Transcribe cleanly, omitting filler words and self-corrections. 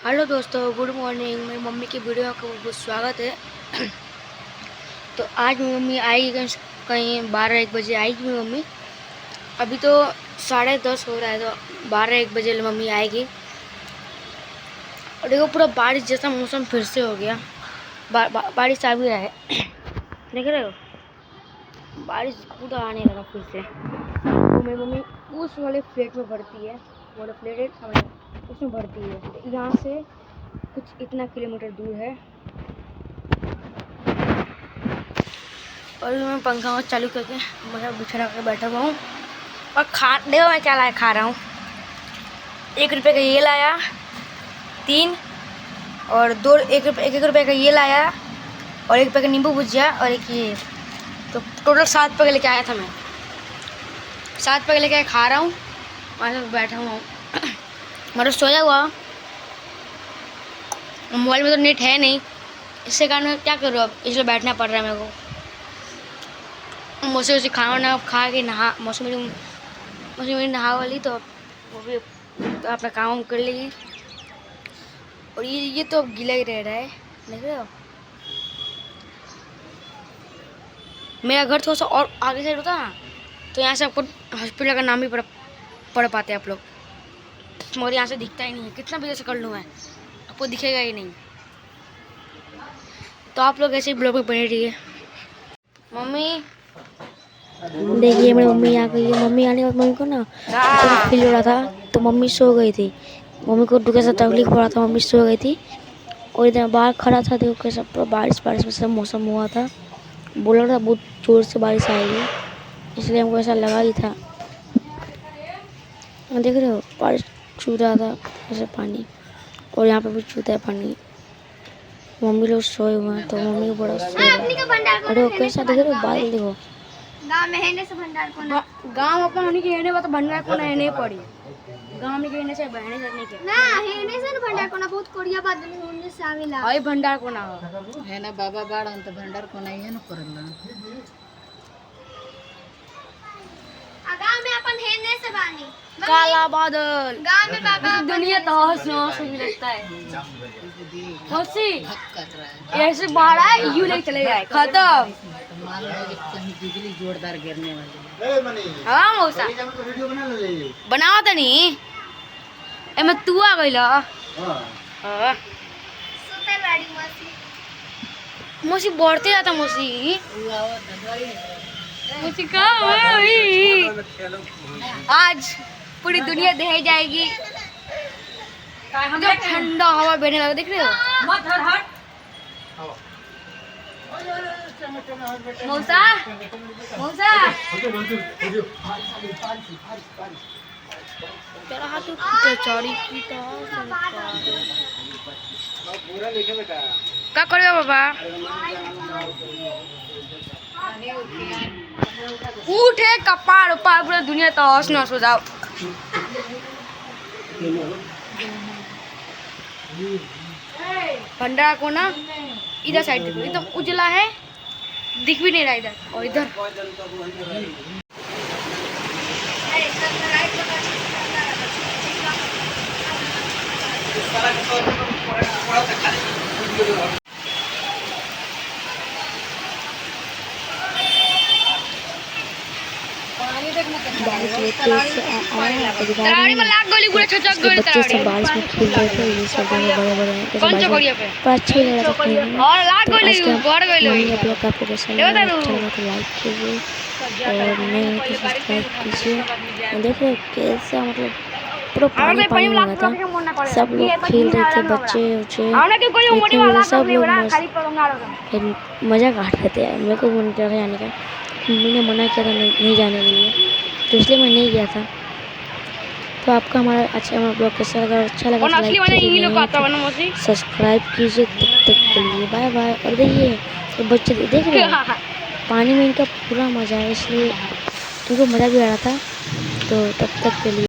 Hello दोस्तों, good morning. मेरी mummy की वीडियो का बहुत स्वागत है। तो आज मेरी मम्मी आएगी कहीं 12-1 बजे आएगी मेरी मम्मी। अभी तो 10:30 हो रहा है, तो 12-1 बजे मम्मी आएगी। और देखो, पूरा बारिश जैसा मौसम फिर से हो गया। बारिश आ भी रहा है। देख रहे हो, बारिश पूरा आने लगा फिर से। तो मेरी मम्मी उस वाले फ्लैट में भरती है, वाला फ्लैट है सामने, उसमें भरती है। यहाँ से कुछ इतना किलोमीटर दूर है। और मैं पंखा चालू करके मतलब बिछड़ा कर बैठा हुआ हूँ। और देखो मैं क्या खा रहा हूँ। 1 रुपये का ये लाया 3, और 1 रुपये का ये लाया, और 1 रुपये का नींबू भुजिया, और एक ये, तो टोटल 7 रुपये का लेके आया था मैं। 7 रुपये का लेके खा रहा हूँ, वहाँ से बैठा हुआ हूँ। मतलब सोया हुआ, मोबाइल में तो नेट है नहीं, इससे कारण मैं क्या करूँ अब, इसलिए बैठना पड़ रहा है मेरे को। मौसी उसी खाना वाना खा के मौसी मेरी नहा वाली, तो वो भी तो अपना काम कर लेगी। और ये तो अब गीला ही रह रहा है, देख रहे हो। मेरा घर थोड़ा सा और आगे साइड होता ना, तो यहाँ से आपको हॉस्पिटल का नाम भी पढ़ पाते हैं आप लोग। मगर यहाँ से दिखता ही नहीं है, कितना भी जैसे कर लूँ मैं, आपको दिखेगा ही नहीं। तो आप लोग ऐसे ही ब्लॉग में बने रहिए। मम्मी देखिए, मेरी मम्मी आ गई है। मम्मी आने के बाद मम्मी को ना फील हो रहा था, तो मम्मी सो गई थी। मम्मी को कैसा तकलीफ हो रहा था, मम्मी सो गई थी। और इधर बाहर खड़ा था, देखो कैसा पूरा बारिश में सब मौसम हुआ था। बोल रहा था बहुत जोर से बारिश आएगी, इसलिए हमको ऐसा लगा ही था। देख रहे हो, बारिश छू रहा था ऐसे पानी, और यहाँ पे भी छूता है पानी। मम्मी लोग सोए हुए हैं, तो मम्मी को बड़ा सो रहा है। अरे कैसा देख रहे हो, बादल देखो। गांव में हेने से भंडार को ना, गांव अपन होने के हेने बात भंडार को ना हेने पड़ी। गांव में के हेने से बहने करने के ना हेने से भंडार को ना बहुत कोड़िया बात होने से आवेला। हाय भंडार को ना है ना बाबा बाड़ा तो भंडार को ना ही ना करला। गांव में अपन हेने से बानी काला बादल, गांव में बाबा दुनिया तहस नहस होने लगता है। मौसी ऐसे बाढ़ है, यू लेके चले जाए, खत्म। बिजली जोरदार गिरने वाली। हाँ मौसा बनाओ तो नहीं एमे तू आ गई ला। हाँ मौसी बढ़ते जाता। मौसी कहाँ है? आज पूरी दुनिया दे जाएगी। जो ठंडा हवा बहने लगा, देख रहे हो। मौसा मौसा तेरा हाथ चौड़ी की क्या करेगा बाबा। उठे कपाड़ उपाड़ पूरा दुनिया तो हौस नौस हो जाओ। भंडारा को ना इधर साइड देखो, एकदम उजला है, दिख भी नहीं रहा इधर। और इधर तरारी में लाग गोली पूरा छचक गोली तरारी। बच्चे सब बारिश में खेल रहे थे, ये सब बड़े-बड़े हैं। कौन सा कोरिया पे? पर अच्छा लग रहा था और लाग गोली बढ़ गई लोग। आप लोग आपको कैसा लगा? अच्छा लगा तो लाइक कीजिए, और नए तो सब्सक्राइब कीजिए। देखो कैसा मतलब पूरा पानी हो गया था, सब लोग खेल रहे थे, बच्चे उच्चे सब लोग मज़ा काट रहे थे। मेरे को मन कर जाने का, मम्मी ने मना किया था नहीं जाने के लिए, तो इसलिए मैं नहीं गया था। तो आपका हमारा ब्लॉग कैसा लगा? अच्छा लगा तो लाइक कीजिए, सब्सक्राइब कीजिए। तब तक के लिए बाय बाय। और देखिए तो बच्चे देख रहे हैं, पानी में इनका पूरा मज़ा है, इसलिए इनको मज़ा भी आ रहा था। तो तब तक के लिए